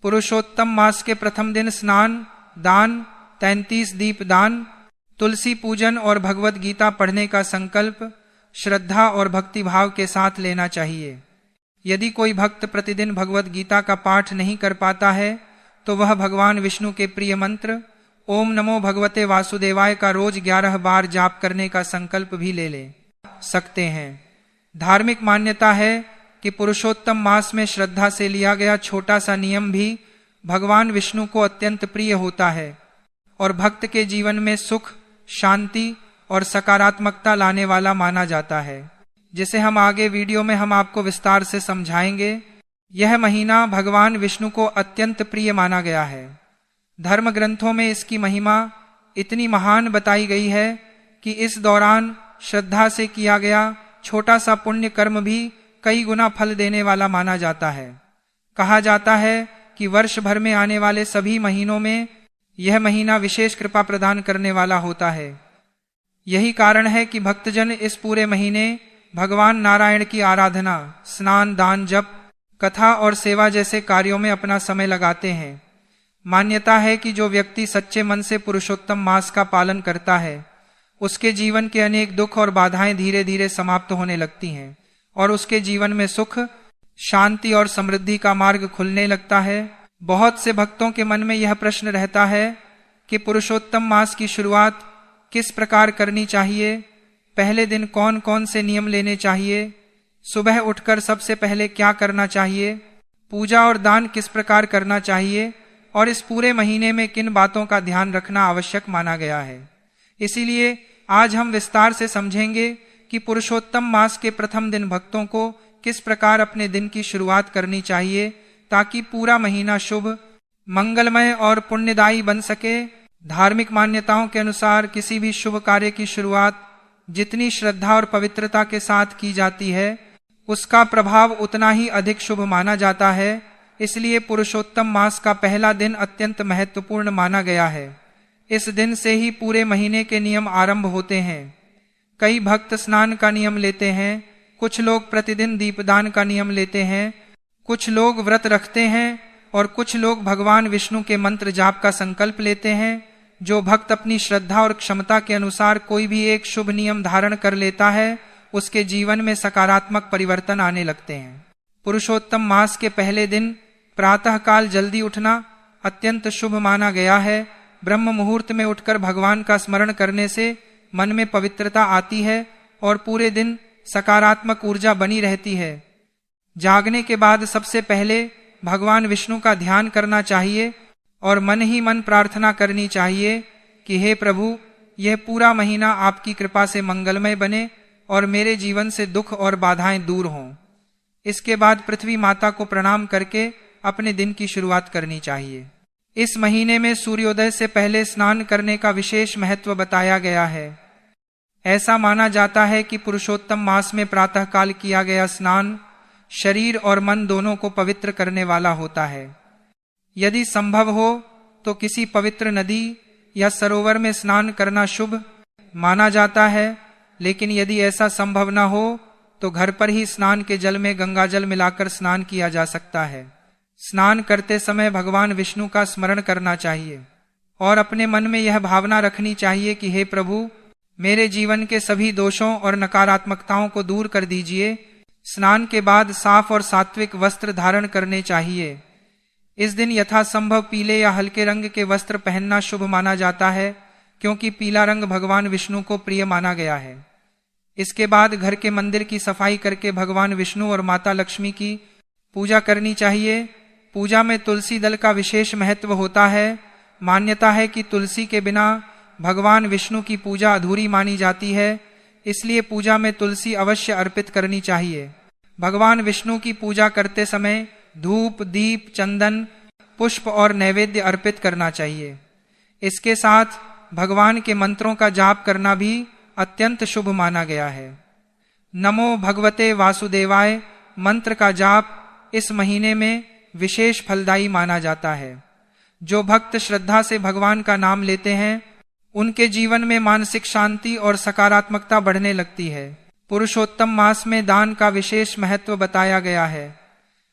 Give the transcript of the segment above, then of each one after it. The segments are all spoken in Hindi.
पुरुषोत्तम मास के प्रथम दिन स्नान, दान, 33 दीप दान, तुलसी पूजन और भगवत गीता पढ़ने का संकल्प श्रद्धा और भक्ति भाव के साथ लेना चाहिए। यदि कोई भक्त प्रतिदिन भगवत गीता का पाठ नहीं कर पाता है तो वह भगवान विष्णु के प्रिय मंत्र ओम नमो भगवते वासुदेवाय का रोज 11 बार जाप करने का संकल्प भी ले सकते हैं। धार्मिक मान्यता है कि पुरुषोत्तम मास में श्रद्धा से लिया गया छोटा सा नियम भी भगवान विष्णु को अत्यंत प्रिय होता है और भक्त के जीवन में सुख, शांति और सकारात्मकता लाने वाला माना जाता है, जिसे हम आगे वीडियो में हम आपको विस्तार से समझाएंगे। यह महीना भगवान विष्णु को अत्यंत प्रिय माना गया है। धर्म ग्रंथों में इसकी महिमा इतनी महान बताई गई है कि इस दौरान श्रद्धा से किया गया छोटा सा पुण्य कर्म भी कई गुना फल देने वाला माना जाता है। कहा जाता है कि वर्ष भर में आने वाले सभी महीनों में यह महीना विशेष कृपा प्रदान करने वाला होता है। यही कारण है कि भक्तजन इस पूरे महीने भगवान नारायण की आराधना, स्नान, दान, जप, कथा और सेवा जैसे कार्यों में अपना समय लगाते हैं। मान्यता है कि जो व्यक्ति सच्चे मन से पुरुषोत्तम मास का पालन करता है उसके जीवन के अनेक दुख और बाधाएं धीरे धीरे समाप्त होने लगती हैं और उसके जीवन में सुख, शांति और समृद्धि का मार्ग खुलने लगता है। बहुत से भक्तों के मन में यह प्रश्न रहता है कि पुरुषोत्तम मास की शुरुआत किस प्रकार करनी चाहिए, पहले दिन कौन कौन से नियम लेने चाहिए, सुबह उठकर सबसे पहले क्या करना चाहिए, पूजा और दान किस प्रकार करना चाहिए और इस पूरे महीने में किन बातों का ध्यान रखना आवश्यक माना गया है। इसीलिए आज हम विस्तार से समझेंगे कि पुरुषोत्तम मास के प्रथम दिन भक्तों को किस प्रकार अपने दिन की शुरुआत करनी चाहिए ताकि पूरा महीना शुभ, मंगलमय और पुण्यदायी बन सके। धार्मिक मान्यताओं के अनुसार किसी भी शुभ कार्य की शुरुआत जितनी श्रद्धा और पवित्रता के साथ की जाती है उसका प्रभाव उतना ही अधिक शुभ माना जाता है। इसलिए पुरुषोत्तम मास का पहला दिन अत्यंत महत्वपूर्ण माना गया है। इस दिन से ही पूरे महीने के नियम आरंभ होते हैं। कई भक्त स्नान का नियम लेते हैं, कुछ लोग प्रतिदिन दीपदान का नियम लेते हैं, कुछ लोग व्रत रखते हैं और कुछ लोग भगवान विष्णु के मंत्र जाप का संकल्प लेते हैं। जो भक्त अपनी श्रद्धा और क्षमता के अनुसार कोई भी एक शुभ नियम धारण कर लेता है उसके जीवन में सकारात्मक परिवर्तन आने लगते हैं। पुरुषोत्तम मास के पहले दिन प्रातः काल जल्दी उठना अत्यंत शुभ माना गया है। ब्रह्म मुहूर्त में उठकर भगवान का स्मरण करने से मन में पवित्रता आती है और पूरे दिन सकारात्मक ऊर्जा बनी रहती है। जागने के बाद सबसे पहले भगवान विष्णु का ध्यान करना चाहिए और मन ही मन प्रार्थना करनी चाहिए कि हे प्रभु, यह पूरा महीना आपकी कृपा से मंगलमय बने और मेरे जीवन से दुख और बाधाएं दूर हों। इसके बाद पृथ्वी माता को प्रणाम करके अपने दिन की शुरुआत करनी चाहिए। इस महीने में सूर्योदय से पहले स्नान करने का विशेष महत्व बताया गया है। ऐसा माना जाता है कि पुरुषोत्तम मास में प्रातःकाल किया गया स्नान शरीर और मन दोनों को पवित्र करने वाला होता है। यदि संभव हो तो किसी पवित्र नदी या सरोवर में स्नान करना शुभ माना जाता है, लेकिन यदि ऐसा संभव न हो तो घर पर ही स्नान के जल में गंगा जल मिलाकर स्नान किया जा सकता है। स्नान करते समय भगवान विष्णु का स्मरण करना चाहिए और अपने मन में यह भावना रखनी चाहिए कि हे प्रभु, मेरे जीवन के सभी दोषों और नकारात्मकताओं को दूर कर दीजिए। स्नान के बाद साफ और सात्विक वस्त्र धारण करने चाहिए। इस दिन यथासंभव पीले या हल्के रंग के वस्त्र पहनना शुभ माना जाता है क्योंकि पीला रंग भगवान विष्णु को प्रिय माना गया है। इसके बाद घर के मंदिर की सफाई करके भगवान विष्णु और माता लक्ष्मी की पूजा करनी चाहिए। पूजा में तुलसी दल का विशेष महत्व होता है। मान्यता है कि तुलसी के बिना भगवान विष्णु की पूजा अधूरी मानी जाती है, इसलिए पूजा में तुलसी अवश्य अर्पित करनी चाहिए। भगवान विष्णु की पूजा करते समय धूप, दीप, चंदन, पुष्प और नैवेद्य अर्पित करना चाहिए। इसके साथ भगवान के मंत्रों का जाप करना भी अत्यंत शुभ माना गया है। नमो भगवते वासुदेवाय मंत्र का जाप इस महीने में विशेष फलदायी माना जाता है। जो भक्त श्रद्धा से भगवान का नाम लेते हैं उनके जीवन में मानसिक शांति और सकारात्मकता बढ़ने लगती है। पुरुषोत्तम मास में दान का विशेष महत्व बताया गया है।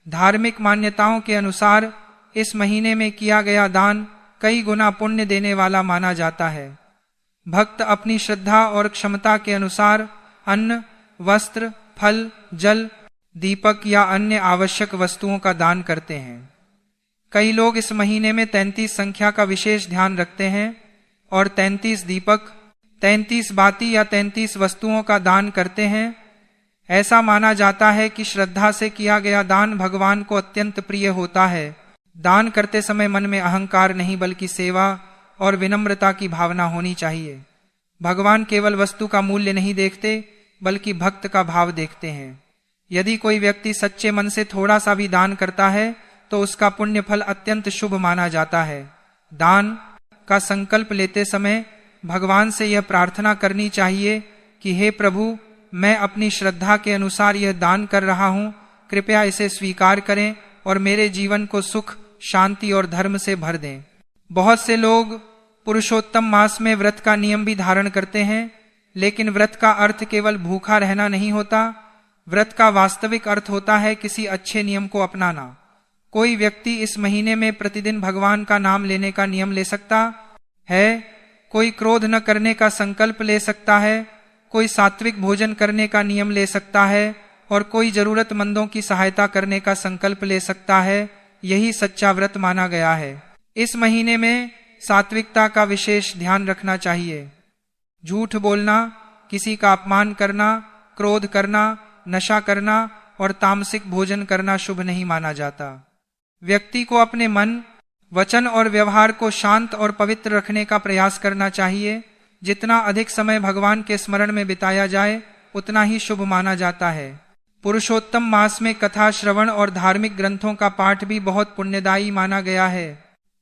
धार्मिक मान्यताओं के अनुसार इस महीने में किया गया दान कई गुना पुण्य देने वाला माना जाता है। भक्त अपनी श्रद्धा और क्षमता के अनुसार अन्न, वस्त्र, फल, जल, दीपक या अन्य आवश्यक वस्तुओं का दान करते हैं। कई लोग इस महीने में 33 संख्या का विशेष ध्यान रखते हैं और 33 दीपक, 33 बाती या 33 वस्तुओं का दान करते हैं। ऐसा माना जाता है कि श्रद्धा से किया गया दान भगवान को अत्यंत प्रिय होता है। दान करते समय मन में अहंकार नहीं बल्कि सेवा और विनम्रता की भावना होनी चाहिए। भगवान केवल वस्तु का मूल्य नहीं देखते बल्कि भक्त का भाव देखते हैं। यदि कोई व्यक्ति सच्चे मन से थोड़ा सा भी दान करता है तो उसका पुण्य फल अत्यंत शुभ माना जाता है। दान का संकल्प लेते समय भगवान से यह प्रार्थना करनी चाहिए कि हे प्रभु, मैं अपनी श्रद्धा के अनुसार यह दान कर रहा हूँ, कृपया इसे स्वीकार करें और मेरे जीवन को सुख, शांति और धर्म से भर दें। बहुत से लोग पुरुषोत्तम मास में व्रत का नियम भी धारण करते हैं, लेकिन व्रत का अर्थ केवल भूखा रहना नहीं होता। व्रत का वास्तविक अर्थ होता है किसी अच्छे नियम को अपनाना। कोई व्यक्ति इस महीने में प्रतिदिन भगवान का नाम लेने का नियम ले सकता है, कोई क्रोध न करने का संकल्प ले सकता है, कोई सात्विक भोजन करने का नियम ले सकता है और कोई जरूरतमंदों की सहायता करने का संकल्प ले सकता है। यही सच्चा व्रत माना गया है। इस महीने में सात्विकता का विशेष ध्यान रखना चाहिए। झूठ बोलना, किसी का अपमान करना, क्रोध करना, नशा करना और तामसिक भोजन करना शुभ नहीं माना जाता। व्यक्ति को अपने मन, वचन और व्यवहार को शांत और पवित्र रखने का प्रयास करना चाहिए। जितना अधिक समय भगवान के स्मरण में बिताया जाए उतना ही शुभ माना जाता है। पुरुषोत्तम मास में कथा श्रवण और धार्मिक ग्रंथों का पाठ भी बहुत पुण्यदायी माना गया है।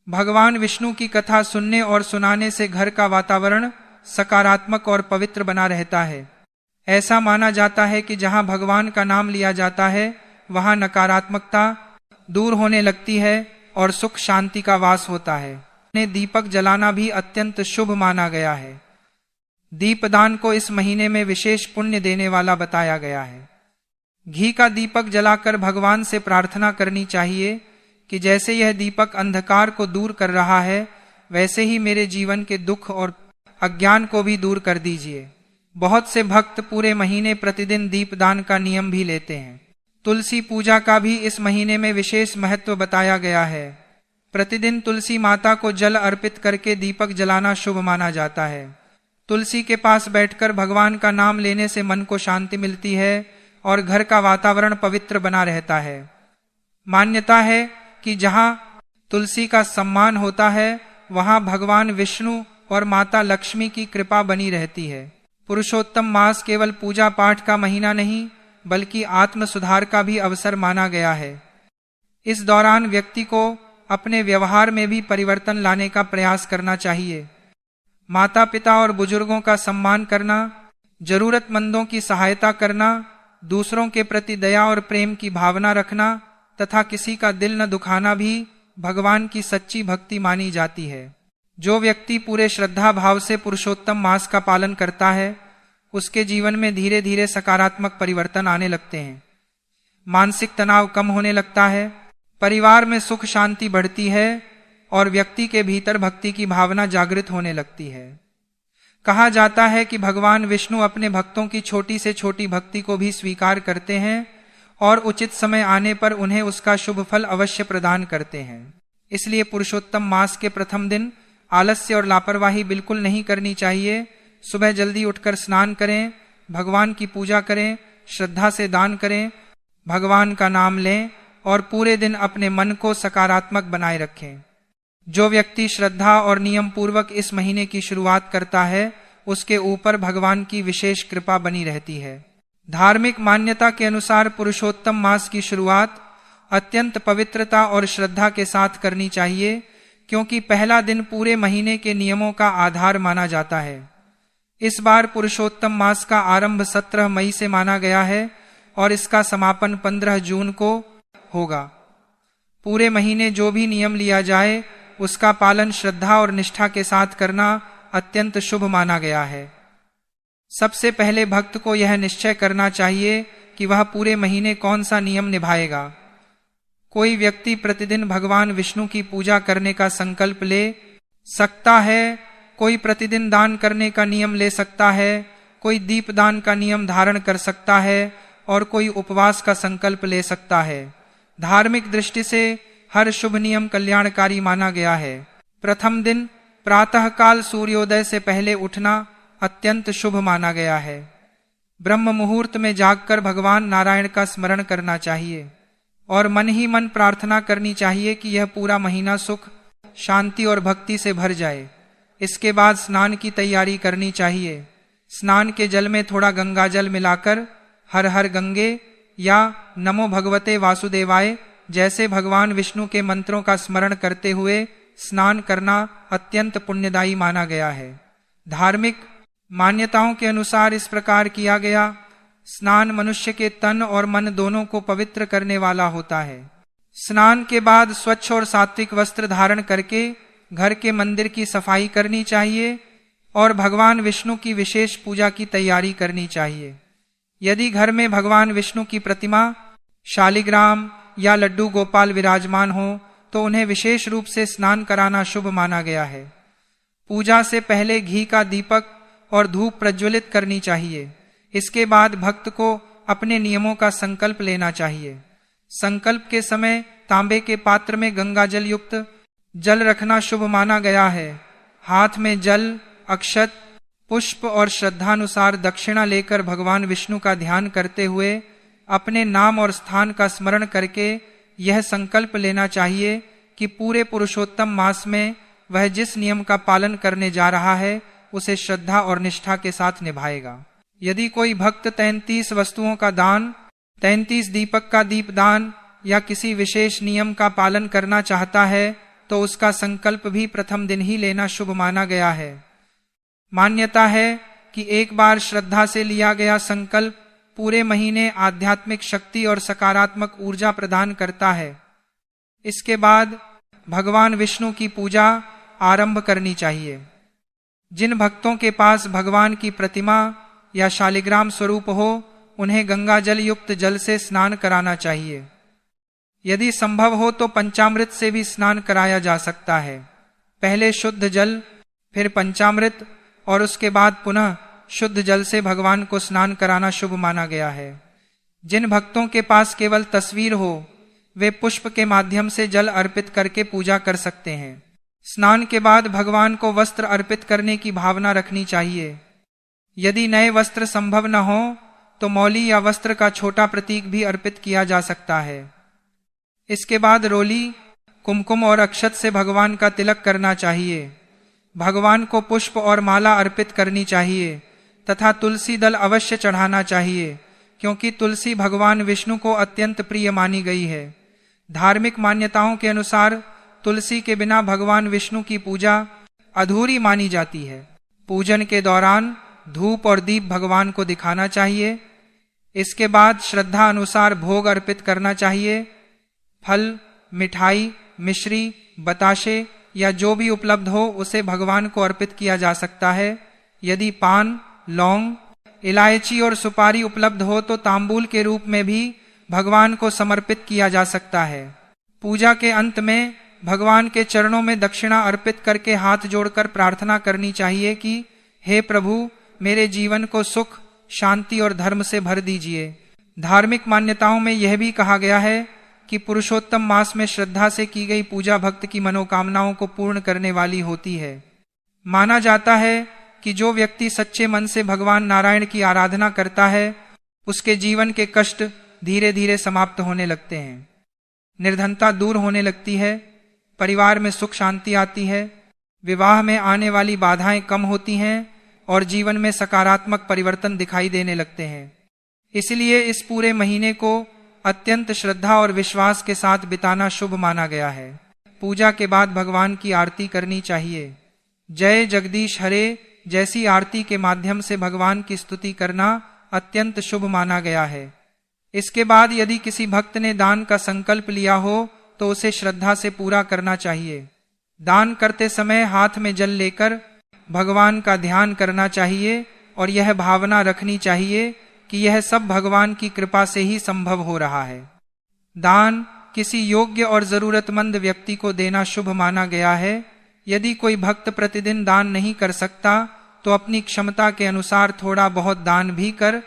भगवान विष्णु की कथा सुनने और सुनाने से घर का वातावरण सकारात्मक और पवित्र बना रहता है। ऐसा माना जाता है कि जहां भगवान का नाम लिया जाता है वहां नकारात्मकता दूर होने लगती है और सुख शांति का वास होता है। दीपक जलाना भी अत्यंत शुभ माना गया है। दीपदान को इस महीने में विशेष पुण्य देने वाला बताया गया है। घी का दीपक जलाकर भगवान से प्रार्थना करनी चाहिए कि जैसे यह दीपक अंधकार को दूर कर रहा है वैसे ही मेरे जीवन के दुख और अज्ञान को भी दूर कर दीजिए। बहुत से भक्त पूरे महीने प्रतिदिन दीपदान का नियम भी लेते हैं। तुलसी पूजा का भी इस महीने में विशेष महत्व बताया गया है। प्रतिदिन तुलसी माता को जल अर्पित करके दीपक जलाना शुभ माना जाता है। तुलसी के पास बैठकर भगवान का नाम लेने से मन को शांति मिलती है और घर का वातावरण पवित्र बना रहता है। मान्यता है कि जहाँ तुलसी का सम्मान होता है वहाँ भगवान विष्णु और माता लक्ष्मी की कृपा बनी रहती है। पुरुषोत्तम मास केवल पूजा पाठ का महीना नहीं बल्कि आत्म सुधार का भी अवसर माना गया है। इस दौरान व्यक्ति को अपने व्यवहार में भी परिवर्तन लाने का प्रयास करना चाहिए। माता पिता और बुजुर्गों का सम्मान करना, जरूरतमंदों की सहायता करना, दूसरों के प्रति दया और प्रेम की भावना रखना तथा किसी का दिल न दुखाना भी भगवान की सच्ची भक्ति मानी जाती है। जो व्यक्ति पूरे श्रद्धा भाव से पुरुषोत्तम मास का पालन करता है उसके जीवन में धीरे धीरे सकारात्मक परिवर्तन आने लगते हैं। मानसिक तनाव कम होने लगता है, परिवार में सुख शांति बढ़ती है और व्यक्ति के भीतर भक्ति की भावना जागृत होने लगती है। कहा जाता है कि भगवान विष्णु अपने भक्तों की छोटी से छोटी भक्ति को भी स्वीकार करते हैं और उचित समय आने पर उन्हें उसका शुभ फल अवश्य प्रदान करते हैं। इसलिए पुरुषोत्तम मास के प्रथम दिन आलस्य और लापरवाही बिल्कुल नहीं करनी चाहिए। सुबह जल्दी उठकर स्नान करें, भगवान की पूजा करें, श्रद्धा से दान करें, भगवान का नाम लें और पूरे दिन अपने मन को सकारात्मक बनाए रखें। जो व्यक्ति श्रद्धा और नियम पूर्वक इस महीने की शुरुआत करता है उसके ऊपर भगवान की विशेष कृपा बनी रहती है। धार्मिक मान्यता के अनुसार पुरुषोत्तम मास की शुरुआत अत्यंत पवित्रता और श्रद्धा के साथ करनी चाहिए, क्योंकि पहला दिन पूरे महीने के नियमों का आधार माना जाता है। इस बार पुरुषोत्तम मास का आरंभ 17 मई से माना गया है और इसका समापन 15 जून को होगा। पूरे महीने जो भी नियम लिया जाए उसका पालन श्रद्धा और निष्ठा के साथ करना अत्यंत शुभ माना गया है। सबसे पहले भक्त को यह निश्चय करना चाहिए कि वह पूरे महीने कौन सा नियम निभाएगा। कोई व्यक्ति प्रतिदिन भगवान विष्णु की पूजा करने का संकल्प ले सकता है, कोई प्रतिदिन दान करने का नियम ले सकता है, कोई दीपदान का नियम धारण कर सकता है और कोई उपवास का संकल्प ले सकता है। धार्मिक दृष्टि से हर शुभ नियम कल्याणकारी माना गया है। प्रथम दिन प्रातःकाल सूर्योदय से पहले उठना अत्यंत शुभ माना गया है। ब्रह्म मुहूर्त में जागकर भगवान नारायण का स्मरण करना चाहिए और मन ही मन प्रार्थना करनी चाहिए कि यह पूरा महीना सुख, शांति और भक्ति से भर जाए। इसके बाद स्नान की तैयारी करनी चाहिए। स्नान के जल में थोड़ा गंगा जल मिलाकर हर हर गंगे या नमो भगवते वासुदेवाय जैसे भगवान विष्णु के मंत्रों का स्मरण करते हुए स्नान करना अत्यंत पुण्यदायी माना गया है। धार्मिक मान्यताओं के अनुसार इस प्रकार किया गया स्नान मनुष्य के तन और मन दोनों को पवित्र करने वाला होता है। स्नान के बाद स्वच्छ और सात्विक वस्त्र धारण करके घर के मंदिर की सफाई करनी चाहिए और भगवान विष्णु की विशेष पूजा की तैयारी करनी चाहिए। यदि घर में भगवान विष्णु की प्रतिमा, शालिग्राम या लड्डू गोपाल विराजमान हो तो उन्हें विशेष रूप से स्नान कराना शुभ माना गया है। पूजा से पहले घी का दीपक और धूप प्रज्वलित करनी चाहिए। इसके बाद भक्त को अपने नियमों का संकल्प लेना चाहिए। संकल्प के समय तांबे के पात्र में गंगा जल युक्त जल रखना शुभ माना गया है। हाथ में जल, अक्षत, पुष्प और श्रद्धानुसार दक्षिणा लेकर भगवान विष्णु का ध्यान करते हुए अपने नाम और स्थान का स्मरण करके यह संकल्प लेना चाहिए कि पूरे पुरुषोत्तम मास में वह जिस नियम का पालन करने जा रहा है उसे श्रद्धा और निष्ठा के साथ निभाएगा। यदि कोई भक्त 33 वस्तुओं का दान, 33 दीपक का दीपदान या किसी विशेष नियम का पालन करना चाहता है तो उसका संकल्प भी प्रथम दिन ही लेना शुभ माना गया है। मान्यता है कि एक बार श्रद्धा से लिया गया संकल्प पूरे महीने आध्यात्मिक शक्ति और सकारात्मक ऊर्जा प्रदान करता है। इसके बाद भगवान विष्णु की पूजा आरंभ करनी चाहिए। जिन भक्तों के पास भगवान की प्रतिमा या शालिग्राम स्वरूप हो उन्हें गंगा जल युक्त जल से स्नान कराना चाहिए। यदि संभव हो तो पंचामृत से भी स्नान कराया जा सकता है। पहले शुद्ध जल, फिर पंचामृत और उसके बाद पुनः शुद्ध जल से भगवान को स्नान कराना शुभ माना गया है। जिन भक्तों के पास केवल तस्वीर हो वे पुष्प के माध्यम से जल अर्पित करके पूजा कर सकते हैं। स्नान के बाद भगवान को वस्त्र अर्पित करने की भावना रखनी चाहिए। यदि नए वस्त्र संभव न हो तो मौली या वस्त्र का छोटा प्रतीक भी अर्पित किया जा सकता है। इसके बाद रोली, कुमकुम और अक्षत से भगवान का तिलक करना चाहिए। भगवान को पुष्प और माला अर्पित करनी चाहिए तथा तुलसी दल अवश्य चढ़ाना चाहिए क्योंकि तुलसी भगवान विष्णु को अत्यंत प्रिय मानी गई है। धार्मिक मान्यताओं के अनुसार तुलसी के बिना भगवान विष्णु की पूजा अधूरी मानी जाती है। पूजन के दौरान धूप और दीप भगवान को दिखाना चाहिए। इसके बाद श्रद्धा अनुसार भोग अर्पित करना चाहिए। फल, मिठाई, मिश्री, बताशे या जो भी उपलब्ध हो उसे भगवान को अर्पित किया जा सकता है। यदि पान, लौंग, इलायची और सुपारी उपलब्ध हो तो तांबूल के रूप में भी भगवान को समर्पित किया जा सकता है। पूजा के अंत में भगवान के चरणों में दक्षिणा अर्पित करके हाथ जोड़कर प्रार्थना करनी चाहिए कि हे प्रभु, मेरे जीवन को सुख, शांति और धर्म से भर दीजिए। धार्मिक मान्यताओं में यह भी कहा गया है कि पुरुषोत्तम मास में श्रद्धा से की गई पूजा भक्त की मनोकामनाओं को पूर्ण करने वाली होती है। माना जाता है कि जो व्यक्ति सच्चे मन से भगवान नारायण की आराधना करता है उसके जीवन के कष्ट धीरे धीरे समाप्त होने लगते हैं, निर्धनता दूर होने लगती है, परिवार में सुख शांति आती है, विवाह में आने वाली बाधाएं कम होती हैं और जीवन में सकारात्मक परिवर्तन दिखाई देने लगते हैं। इसलिए इस पूरे महीने को अत्यंत श्रद्धा और विश्वास के साथ बिताना शुभ माना गया है। पूजा के बाद भगवान की आरती करनी चाहिए। जय जगदीश हरे जैसी आरती के माध्यम से भगवान की स्तुति करना अत्यंत शुभ माना गया है। इसके बाद यदि किसी भक्त ने दान का संकल्प लिया हो तो उसे श्रद्धा से पूरा करना चाहिए। दान करते समय हाथ में जल लेकर भगवान का ध्यान करना चाहिए और यह भावना रखनी चाहिए कि यह सब भगवान की कृपा से ही संभव हो रहा है। दान, किसी योग्य और जरूरतमंद व्यक्ति को देना शुभ माना गया है। यदि कोई भक्त प्रतिदिन दान नहीं कर सकता तो अपनी क्षमता के अनुसार थोड़ा बहुत दान भी कर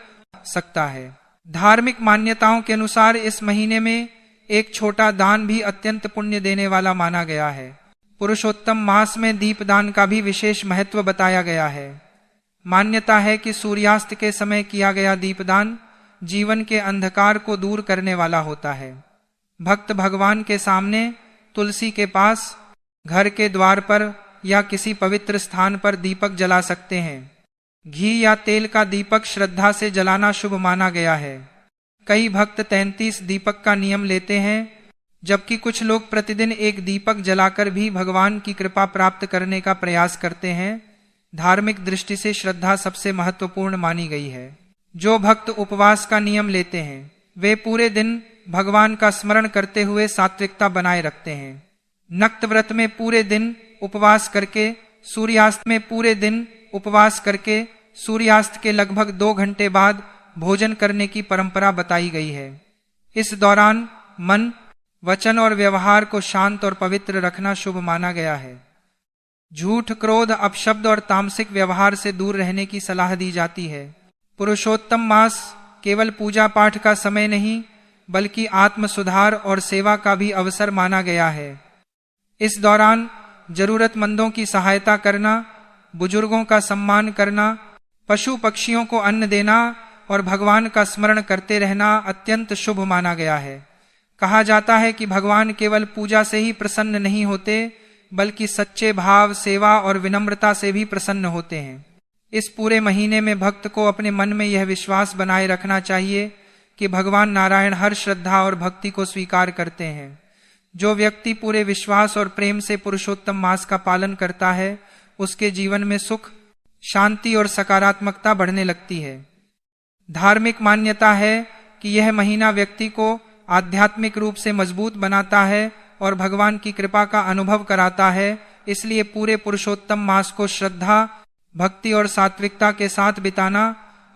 सकता है। धार्मिक मान्यताओं के अनुसार इस महीने में एक छोटा दान भी अत्यंत पुण्य देने वाला माना गया है। पुरुषोत्तम मास में दीपदान का भी विशेष महत्व बताया गया है। मान्यता है कि सूर्यास्त के समय किया गया दीपदान जीवन के अंधकार को दूर करने वाला होता है। भक्त भगवान के सामने, तुलसी के पास, घर के द्वार पर या किसी पवित्र स्थान पर दीपक जला सकते हैं। घी या तेल का दीपक श्रद्धा से जलाना शुभ माना गया है। कई भक्त 33 दीपक का नियम लेते हैं, जबकि कुछ लोग प्रतिदिन एक दीपक जलाकर भी भगवान की कृपा प्राप्त करने का प्रयास करते हैं। धार्मिक दृष्टि से श्रद्धा सबसे महत्वपूर्ण मानी गई है। जो भक्त उपवास का नियम लेते हैं वे पूरे दिन भगवान का स्मरण करते हुए सात्विकता बनाए रखते हैं। नक्त व्रत में पूरे दिन उपवास करके, सूर्यास्त में पूरे दिन उपवास करके सूर्यास्त के लगभग 2 घंटे बाद भोजन करने की परंपरा बताई गई है। इस दौरान मन, वचन और व्यवहार को शांत और पवित्र रखना शुभ माना गया है। झूठ, क्रोध, अपशब्द और तामसिक व्यवहार से दूर रहने की सलाह दी जाती है। पुरुषोत्तम मास केवल पूजा पाठ का समय नहीं बल्कि आत्म सुधार और सेवा का भी अवसर माना गया है। इस दौरान जरूरतमंदों की सहायता करना, बुजुर्गों का सम्मान करना, पशु पक्षियों को अन्न देना और भगवान का स्मरण करते रहना अत्यंत शुभ माना गया है। कहा जाता है कि भगवान केवल पूजा से ही प्रसन्न नहीं होते बल्कि सच्चे भाव, सेवा और विनम्रता से भी प्रसन्न होते हैं। इस पूरे महीने में भक्त को अपने मन में यह विश्वास बनाए रखना चाहिए कि भगवान नारायण हर श्रद्धा और भक्ति को स्वीकार करते हैं। जो व्यक्ति पूरे विश्वास और प्रेम से पुरुषोत्तम मास का पालन करता है उसके जीवन में सुख, शांति और सकारात्मकता बढ़ने लगती है। धार्मिक मान्यता है कि यह महीना व्यक्ति को आध्यात्मिक रूप से मजबूत बनाता है और भगवान की कृपा का अनुभव कराता है। इसलिए पूरे पुरुषोत्तम मास को श्रद्धा, भक्ति और सात्विकता के साथ बिताना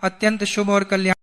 अत्यंत शुभ और कल्याण